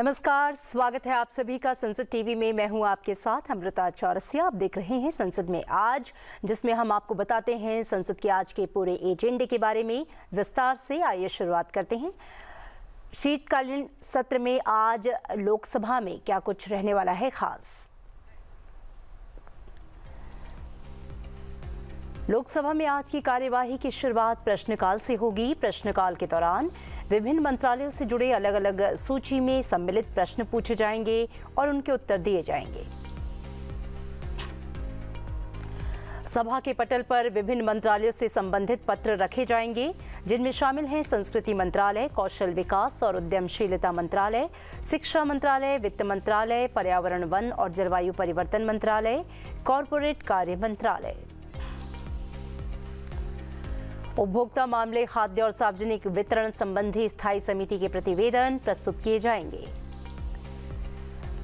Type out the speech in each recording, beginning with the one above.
नमस्कार, स्वागत है आप सभी का संसद टीवी में। मैं हूं आपके साथ अमृता चौरसिया। आप देख रहे हैं संसद में आज, जिसमें हम आपको बताते हैं संसद के आज के पूरे एजेंडे के बारे में विस्तार से। आइए शुरुआत करते हैं। शीतकालीन सत्र में आज लोकसभा में क्या कुछ रहने वाला है खास। लोकसभा में आज की कार्यवाही की शुरुआत प्रश्नकाल से होगी। प्रश्नकाल के दौरान विभिन्न मंत्रालयों से जुड़े अलग अलग सूची में सम्मिलित प्रश्न पूछे जाएंगे और उनके उत्तर दिए जाएंगे। सभा के पटल पर विभिन्न मंत्रालयों से संबंधित पत्र रखे जाएंगे, जिनमें शामिल हैं संस्कृति मंत्रालय, कौशल विकास और उद्यमशीलता मंत्रालय, शिक्षा मंत्रालय, वित्त मंत्रालय, पर्यावरण वन और जलवायु परिवर्तन मंत्रालय, कॉरपोरेट कार्य मंत्रालय। उपभोक्ता मामले, खाद्य और सार्वजनिक वितरण संबंधी स्थायी समिति के प्रतिवेदन प्रस्तुत किए जाएंगे।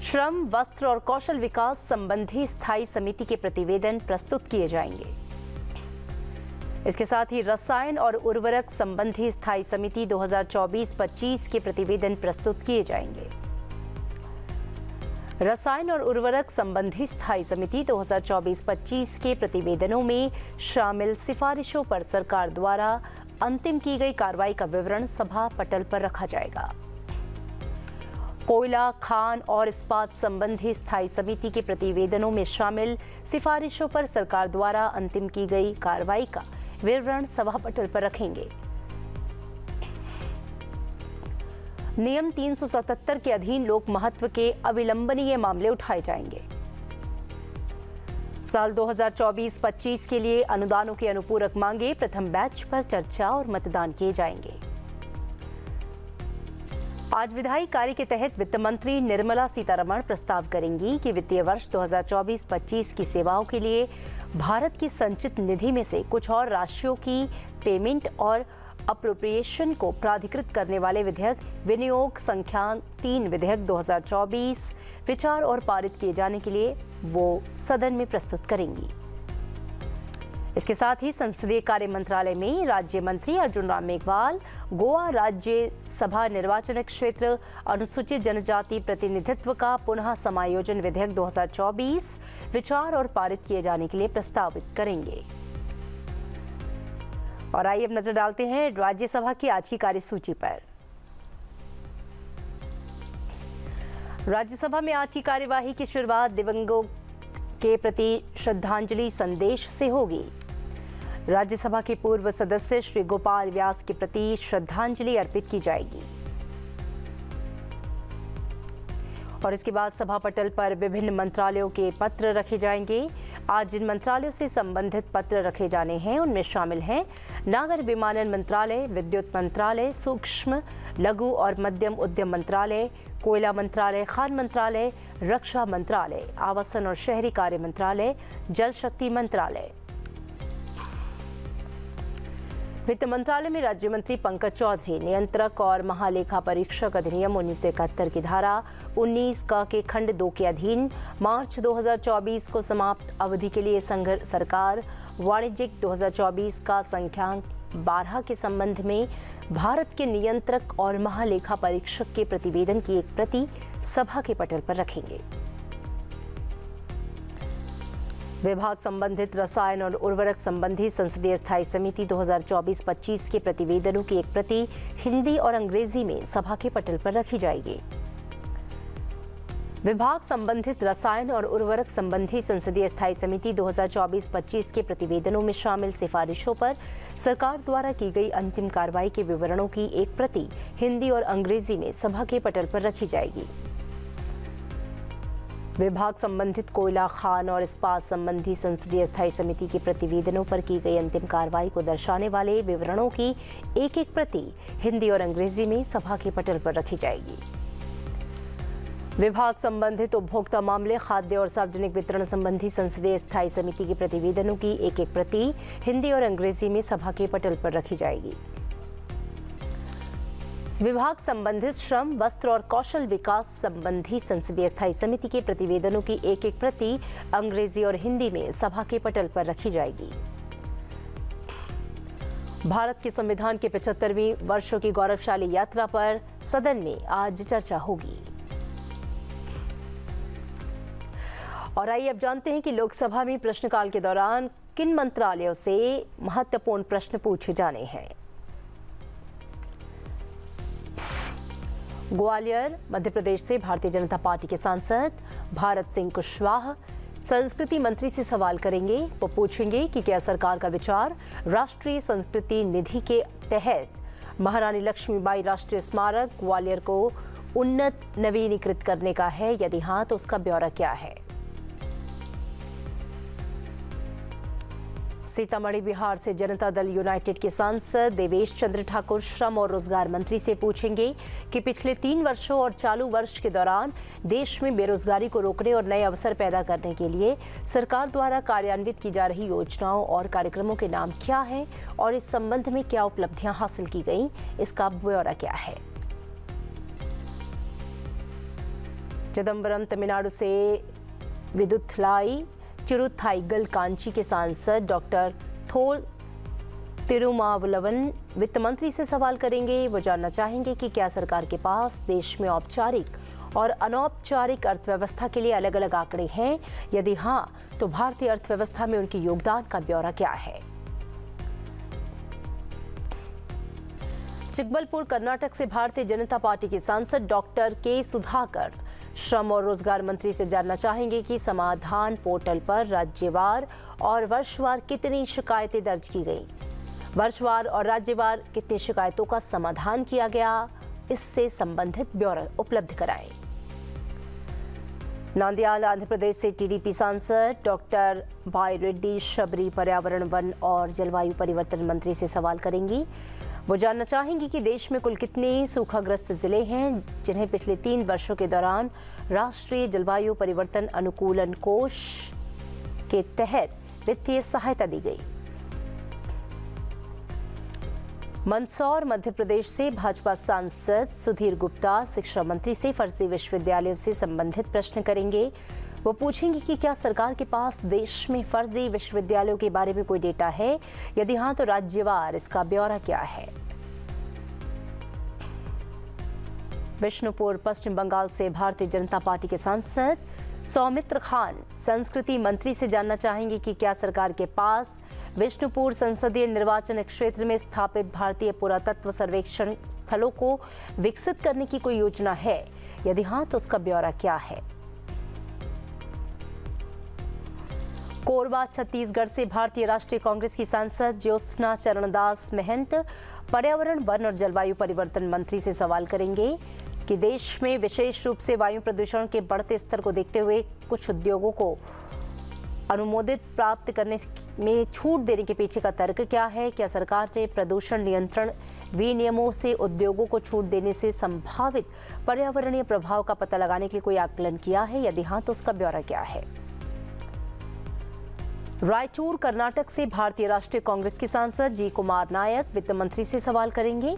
श्रम, वस्त्र और कौशल विकास संबंधी स्थायी समिति के प्रतिवेदन प्रस्तुत किए जाएंगे। इसके साथ ही रसायन और उर्वरक संबंधी स्थायी समिति 2024-25 के प्रतिवेदन प्रस्तुत किए जाएंगे। रसायन और उर्वरक संबंधी स्थायी समिति 2024-25 के प्रतिवेदनों में शामिल सिफारिशों पर सरकार द्वारा अंतिम की गई कार्रवाई का विवरण सभा पटल पर रखा जाएगा। कोयला, खान और इस्पात संबंधी स्थायी समिति के प्रतिवेदनों में शामिल सिफारिशों पर सरकार द्वारा अंतिम की गई कार्रवाई का विवरण सभा पटल पर रखेंगे। नियम 377 के अधीन लोक महत्व के अविलंबनीय मामले उठाए जाएंगे। साल 2024-25 के लिए अनुदानों की अनुपूरक मांगे प्रथम बैच पर चर्चा और मतदान किए जाएंगे। आज विधायी कार्य के तहत वित्त मंत्री निर्मला सीतारमण प्रस्ताव करेंगी कि वित्तीय वर्ष 2024-25 की सेवाओं के लिए भारत की संचित निधि में से कुछ और राशियों की पेमेंट और अप्रोप्रिएशन को प्राधिकृत करने वाले विधेयक विनियोग संख्या 3 विधेयक 2024 विचार और पारित किए जाने के लिए वो सदन में प्रस्तुत करेंगी। इसके साथ ही संसदीय कार्य मंत्रालय में राज्य मंत्री अर्जुन राम मेघवाल गोवा राज्य सभा निर्वाचन क्षेत्र अनुसूचित जनजाति प्रतिनिधित्व का पुनः समायोजन विधेयक 2024 विचार और पारित किए जाने के लिए प्रस्तावित करेंगे। और आइए अब नजर डालते हैं राज्यसभा की आज की कार्यसूची पर। राज्यसभा में आज की कार्यवाही की शुरुआत दिवंगतों के प्रति श्रद्धांजलि संदेश से होगी। राज्यसभा के पूर्व सदस्य श्री गोपाल व्यास के प्रति श्रद्धांजलि अर्पित की जाएगी। और इसके बाद सभा पटल पर विभिन्न मंत्रालयों के पत्र रखे जाएंगे। आज जिन मंत्रालयों से संबंधित पत्र रखे जाने हैं उनमें शामिल हैं नागर विमानन मंत्रालय, विद्युत मंत्रालय, सूक्ष्म लघु और मध्यम उद्यम मंत्रालय, कोयला मंत्रालय, खान मंत्रालय, रक्षा मंत्रालय, आवासन और शहरी कार्य मंत्रालय, जल शक्ति मंत्रालय। वित्त मंत्रालय में राज्य मंत्री पंकज चौधरी नियंत्रक और महालेखा परीक्षक अधिनियम 1971 की धारा 19 क के खंड 2 के अधीन मार्च 2024 को समाप्त अवधि के लिए संघ सरकार वाणिज्यिक 2024 का संख्यांक 12 के संबंध में भारत के नियंत्रक और महालेखा परीक्षक के प्रतिवेदन की एक प्रति सभा के पटल पर रखेंगे। विभाग संबंधित रसायन और उर्वरक संबंधी संसदीय स्थायी समिति 2024-25 के प्रतिवेदनों की एक प्रति हिंदी और अंग्रेजी में सभा के पटल पर रखी जाएगी। विभाग संबंधित रसायन और उर्वरक संबंधी संसदीय स्थायी समिति 2024-25 के प्रतिवेदनों में शामिल सिफारिशों पर सरकार द्वारा की गई अंतिम कार्रवाई के विवरणों की एक प्रति हिंदी और अंग्रेजी में सभा के पटल पर रखी जाएगी। विभाग संबंधित कोयला, खान और इस्पात संबंधी संसदीय स्थायी समिति के प्रतिवेदनों पर की गई अंतिम कार्रवाई को दर्शाने वाले विवरणों की एक एक प्रति हिंदी और अंग्रेजी में सभा के पटल पर रखी जाएगी। विभाग संबंधित उपभोक्ता मामले, खाद्य और सार्वजनिक वितरण संबंधी संसदीय स्थायी समिति के प्रतिवेदनों की एक एक प्रति हिंदी और अंग्रेजी में सभा के पटल पर रखी जाएगी। विभाग संबंधित श्रम, वस्त्र और कौशल विकास संबंधी संसदीय स्थायी समिति के प्रतिवेदनों की एक एक प्रति अंग्रेजी और हिंदी में सभा के पटल पर रखी जाएगी। भारत के संविधान के 75वीं वर्षों की गौरवशाली यात्रा पर सदन में आज चर्चा होगी। और आइए अब जानते हैं कि लोकसभा में प्रश्नकाल के दौरान किन मंत्रालयों से महत्वपूर्ण प्रश्न पूछे जाने हैं। ग्वालियर मध्य प्रदेश से भारतीय जनता पार्टी के सांसद भारत सिंह कुशवाहा संस्कृति मंत्री से सवाल करेंगे। वो पूछेंगे कि क्या सरकार का विचार राष्ट्रीय संस्कृति निधि के तहत महारानी लक्ष्मीबाई राष्ट्रीय स्मारक ग्वालियर को उन्नत नवीनीकृत करने का है, यदि हाँ तो उसका ब्यौरा क्या है। सीतामढ़ी बिहार से जनता दल यूनाइटेड के सांसद देवेश चंद्र ठाकुर श्रम और रोजगार मंत्री से पूछेंगे कि पिछले 3 वर्षों और चालू वर्ष के दौरान देश में बेरोजगारी को रोकने और नए अवसर पैदा करने के लिए सरकार द्वारा कार्यान्वित की जा रही योजनाओं और कार्यक्रमों के नाम क्या हैं और इस संबंध में क्या उपलब्धियां हासिल की गई, इसका ब्यौरा क्या है। चिदम्बरम तमिलनाडु से विदुथलाई चिरुथाईगल कांची के सांसद डॉक्टर थोल तिरुमावलवन वित्त मंत्री से सवाल करेंगे। वो जानना चाहेंगे कि क्या सरकार के पास देश में औपचारिक और अनौपचारिक अर्थव्यवस्था के लिए अलग अलग आंकड़े हैं, यदि हाँ तो भारतीय अर्थव्यवस्था में उनके योगदान का ब्यौरा क्या है। चिकबलपुर कर्नाटक से भारतीय जनता पार्टी के सांसद डॉक्टर के सुधाकर श्रम और रोजगार मंत्री से जानना चाहेंगे कि समाधान पोर्टल पर राज्यवार और वर्षवार कितनी शिकायतें दर्ज की गई, वर्षवार और राज्यवार कितनी शिकायतों का समाधान किया गया, इससे संबंधित ब्यौरा उपलब्ध कराएं। नांदयाल आंध्र प्रदेश से टीडीपी सांसद डॉक्टर बाई रेड्डी शबरी पर्यावरण, वन और जलवायु परिवर्तन मंत्री से सवाल करेंगी। वो जानना चाहेंगी कि देश में कुल कितने सूखाग्रस्त जिले हैं जिन्हें पिछले 3 वर्षों के दौरान राष्ट्रीय जलवायु परिवर्तन अनुकूलन कोष के तहत वित्तीय सहायता दी गई। मंदसौर मध्य प्रदेश से भाजपा सांसद सुधीर गुप्ता शिक्षा मंत्री से फर्जी विश्वविद्यालयों से संबंधित प्रश्न करेंगे। वो पूछेंगे कि क्या सरकार के पास देश में फर्जी विश्वविद्यालयों के बारे में कोई डेटा है, यदि हाँ तो राज्यवार इसका ब्यौरा क्या है। विष्णुपुर पश्चिम बंगाल से भारतीय जनता पार्टी के सांसद सौमित्र खान संस्कृति मंत्री से जानना चाहेंगे कि क्या सरकार के पास विष्णुपुर संसदीय निर्वाचन क्षेत्र में स्थापित भारतीय पुरातत्व सर्वेक्षण स्थलों को विकसित करने की कोई योजना है, यदि हाँ तो उसका ब्यौरा क्या है। कोरबा छत्तीसगढ़ से भारतीय राष्ट्रीय कांग्रेस की सांसद ज्योत्सना चरणदास महंत पर्यावरण, वन और जलवायु परिवर्तन मंत्री से सवाल करेंगे कि देश में विशेष रूप से वायु प्रदूषण के बढ़ते स्तर को देखते हुए कुछ उद्योगों को अनुमोदित प्राप्त करने में छूट देने के पीछे का तर्क क्या है। क्या सरकार ने प्रदूषण नियंत्रण विनियमों से उद्योगों को छूट देने से संभावित पर्यावरणीय प्रभाव का पता लगाने के लिए कोई आकलन किया है, यदि हाँ तो उसका ब्यौरा क्या है। रायचूर कर्नाटक से भारतीय राष्ट्रीय कांग्रेस के सांसद जी कुमार नायक वित्त मंत्री से सवाल करेंगे।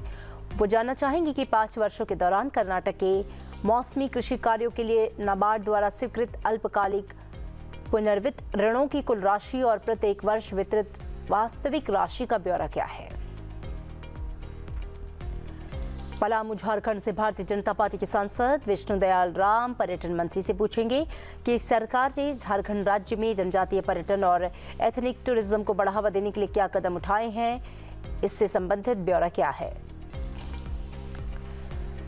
वो जानना चाहेंगे कि 5 वर्षों के दौरान कर्नाटक के मौसमी कृषि कार्यों के लिए नाबार्ड द्वारा स्वीकृत अल्पकालिक पुनर्वित्त ऋणों की कुल राशि और प्रत्येक वर्ष वितरित वास्तविक राशि का ब्यौरा क्या है। पलामू झारखंड से भारतीय जनता पार्टी के सांसद विष्णुदयाल राम पर्यटन मंत्री से पूछेंगे कि सरकार ने झारखंड राज्य में जनजातीय पर्यटन और एथनिक टूरिज्म को बढ़ावा देने के लिए क्या कदम उठाए हैं, इससे संबंधित ब्यौरा क्या है।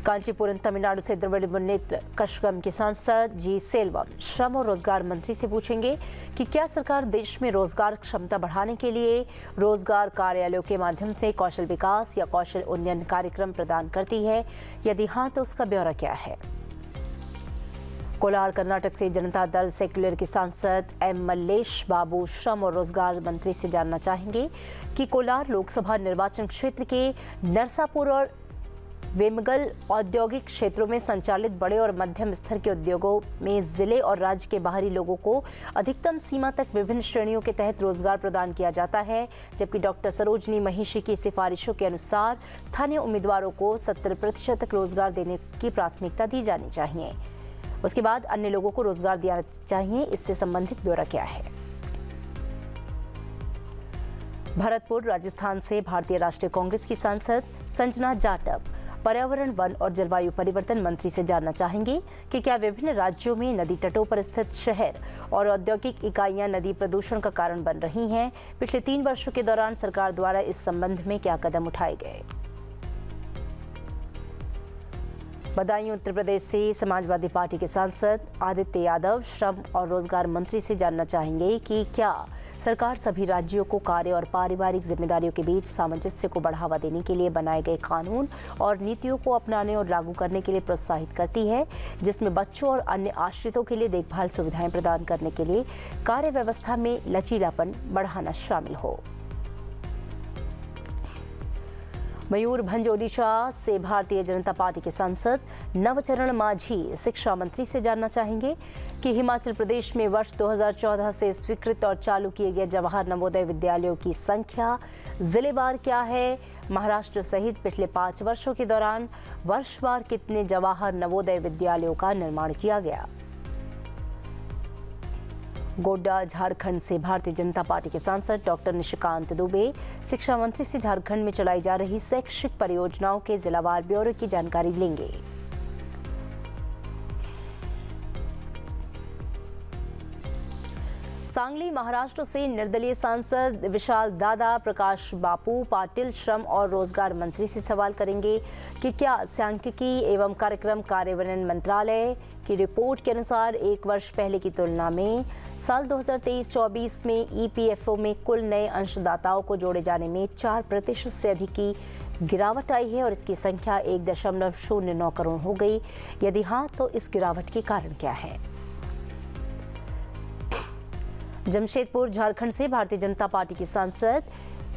कांचीपुरम तमिलनाडु से द्रविड़ कशगम के सांसद जी सेल्वम श्रम और रोजगार मंत्री से पूछेंगे कि क्या सरकार देश में रोजगार क्षमता बढ़ाने के लिए रोजगार कार्यालयों के माध्यम से कौशल विकास या कौशल उन्नयन कार्यक्रम प्रदान करती है, यदि हाँ तो उसका ब्यौरा क्या है। कोलार कर्नाटक से जनता दल सेक्युलर के सांसद एम मल्लेश बाबू श्रम और रोजगार मंत्री से जानना चाहेंगे कि कोलार लोकसभा निर्वाचन क्षेत्र के नरसापुर और वेमगल औद्योगिक क्षेत्रों में संचालित बड़े और मध्यम स्तर के उद्योगों में जिले और राज्य के बाहरी लोगों को अधिकतम सीमा तक विभिन्न श्रेणियों के तहत रोजगार प्रदान किया जाता है, जबकि डॉक्टर सरोजनी महिषी की सिफारिशों के अनुसार स्थानीय उम्मीदवारों को 70% तक रोजगार देने की प्राथमिकता दी जानी चाहिए। उसके बाद अन्य लोगों को रोजगार दिया चाहिए, इससे संबंधित ब्यौरा क्या है। भरतपुर राजस्थान से भारतीय राष्ट्रीय कांग्रेस की सांसद संजना जाटव पर्यावरण, वन और जलवायु परिवर्तन मंत्री से जानना चाहेंगे कि क्या विभिन्न राज्यों में नदी तटों पर स्थित शहर और औद्योगिक इकाइयां नदी प्रदूषण का कारण बन रही हैं। पिछले 3 वर्षों के दौरान सरकार द्वारा इस संबंध में क्या कदम उठाए गए। बदायूं उत्तर प्रदेश से समाजवादी पार्टी के सांसद आदित्य यादव श्रम और रोजगार मंत्री से जानना चाहेंगे कि क्या सरकार सभी राज्यों को कार्य और पारिवारिक जिम्मेदारियों के बीच सामंजस्य को बढ़ावा देने के लिए बनाए गए कानून और नीतियों को अपनाने और लागू करने के लिए प्रोत्साहित करती है, जिसमें बच्चों और अन्य आश्रितों के लिए देखभाल सुविधाएं प्रदान करने के लिए कार्य व्यवस्था में लचीलापन बढ़ाना शामिल हो। मयूरभंज ओडिशा से भारतीय जनता पार्टी के सांसद नवचरण माझी शिक्षा मंत्री से जानना चाहेंगे कि हिमाचल प्रदेश में वर्ष 2014 से स्वीकृत और चालू किए गए जवाहर नवोदय विद्यालयों की संख्या जिलेवार क्या है। महाराष्ट्र सहित पिछले 5 वर्षों के दौरान वर्षवार कितने जवाहर नवोदय विद्यालयों का निर्माण किया गया। गोड्डा झारखंड से भारतीय जनता पार्टी के सांसद डॉक्टर निशिकांत दुबे शिक्षा मंत्री से झारखंड में चलाई जा रही शैक्षिक परियोजनाओं के जिलावार ब्यौरे की जानकारी लेंगे। सांगली महाराष्ट्र से निर्दलीय सांसद विशाल दादा प्रकाश बापू पाटिल श्रम और रोजगार मंत्री से सवाल करेंगे कि क्या सांख्यिकी एवं कार्यक्रम कार्यान्वयन मंत्रालय की रिपोर्ट के अनुसार 1 वर्ष पहले की तुलना में साल 2023-24 में ईपीएफओ में कुल नए अंशदाताओं को जोड़े जाने में 4% से अधिक की गिरावट आई है और इसकी संख्या 1.09 करोड़ हो गई। यदि हाँ, तो इस गिरावट के कारण क्या है। जमशेदपुर झारखंड से भारतीय जनता पार्टी की सांसद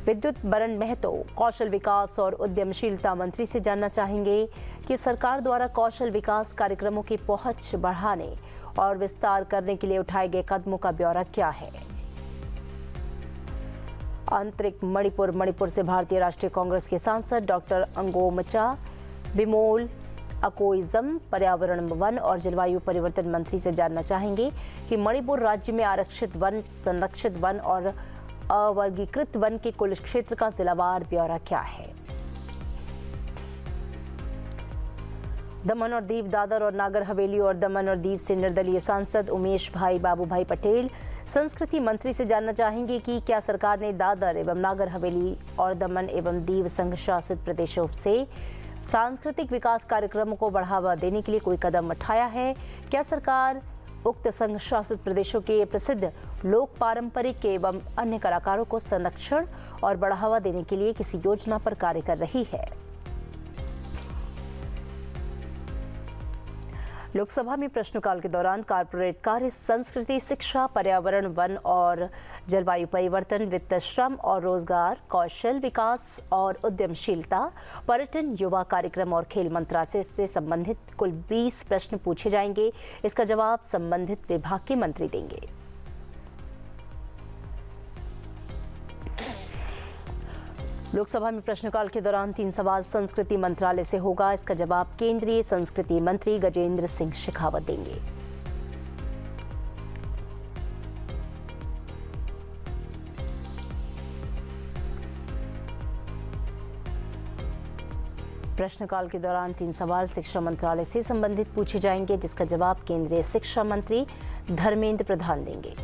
विद्युत बरन महतो कौशल विकास और उद्यमशीलता मंत्री से जानना चाहेंगे कि सरकार द्वारा कौशल विकास कार्यक्रमों की पहुंच बढ़ाने और विस्तार करने के लिए उठाए गए कदमों का ब्यौरा क्या है। आंतरिक मणिपुर से भारतीय राष्ट्रीय कांग्रेस के सांसद डॉक्टर अंगोमचा बिमोल अकोइजम पर्यावरण, वन और जलवायु परिवर्तन मंत्री से जानना चाहेंगे कि मणिपुर राज्य में आरक्षित वन, संरक्षित वन और अवर्गीकृत वन के कुल क्षेत्र का जिलावार ब्यौरा क्या है। दमन और दीव, दादर और नागर हवेली और दमन और दीव से निर्दलीय सांसद उमेश भाई बाबूभाई पटेल संस्कृति मंत्री से जानना चाहेंगे कि क्या सरकार ने दादर एवं नागर हवेली और दमन एवं दीव संघ शासित प्रदेशों से सांस्कृतिक विकास कार्यक्रमों को बढ़ावा देने के लिए कोई कदम उठाया है। क्या सरकार उक्त संघ शासित प्रदेशों के प्रसिद्ध लोक पारंपरिक एवं अन्य कलाकारों को संरक्षण और बढ़ावा देने के लिए किसी योजना पर कार्य कर रही है। लोकसभा में प्रश्नकाल के दौरान कॉर्पोरेट कार्य, संस्कृति, शिक्षा, पर्यावरण, वन और जलवायु परिवर्तन, वित्त, श्रम और रोजगार, कौशल विकास और उद्यमशीलता, पर्यटन, युवा कार्यक्रम और खेल मंत्रालय से संबंधित कुल 20 प्रश्न पूछे जाएंगे। इसका जवाब संबंधित विभाग के मंत्री देंगे। लोकसभा में प्रश्नकाल के दौरान 3 सवाल संस्कृति मंत्रालय से होगा। इसका जवाब केंद्रीय संस्कृति मंत्री गजेंद्र सिंह शेखावत देंगे। प्रश्नकाल के दौरान 3 सवाल शिक्षा मंत्रालय से संबंधित पूछे जाएंगे, जिसका जवाब केंद्रीय शिक्षा मंत्री धर्मेंद्र प्रधान देंगे।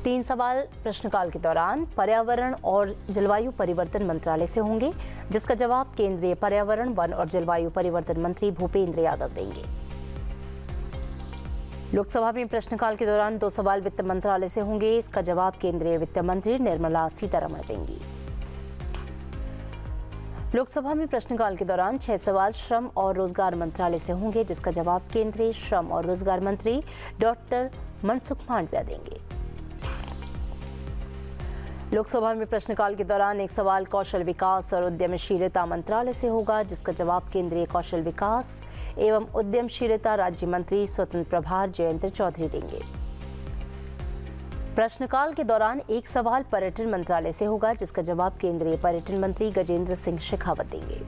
3 सवाल प्रश्नकाल के दौरान पर्यावरण और जलवायु परिवर्तन मंत्रालय से होंगे, जिसका जवाब केंद्रीय पर्यावरण, वन और जलवायु परिवर्तन मंत्री भूपेंद्र यादव देंगे। लोकसभा में प्रश्नकाल के दौरान 2 सवाल वित्त मंत्रालय से होंगे। इसका जवाब केंद्रीय वित्त मंत्री निर्मला सीतारमण देंगी। लोकसभा में प्रश्नकाल के दौरान 6 सवाल श्रम और रोजगार मंत्रालय से होंगे, जिसका जवाब केंद्रीय श्रम और रोजगार मंत्री डॉक्टर मनसुख मांडविया देंगे। लोकसभा में प्रश्नकाल के दौरान 1 सवाल कौशल विकास और उद्यमशीलता मंत्रालय से होगा, जिसका जवाब केंद्रीय कौशल विकास एवं उद्यमशीलता राज्य मंत्री स्वतंत्र प्रभार जयंत चौधरी देंगे। प्रश्नकाल के दौरान 1 सवाल पर्यटन मंत्रालय से होगा, जिसका जवाब केंद्रीय पर्यटन मंत्री गजेंद्र सिंह शेखावत देंगे।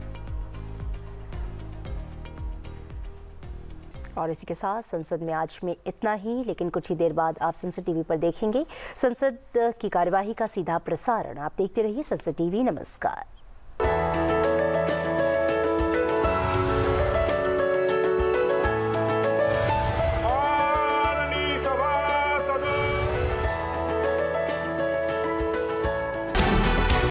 और इसी के साथ संसद में आज में इतना ही, लेकिन कुछ ही देर बाद आप संसद टीवी पर देखेंगे संसद की कार्यवाही का सीधा प्रसारण। आप देखते रहिए संसद टीवी। नमस्कार।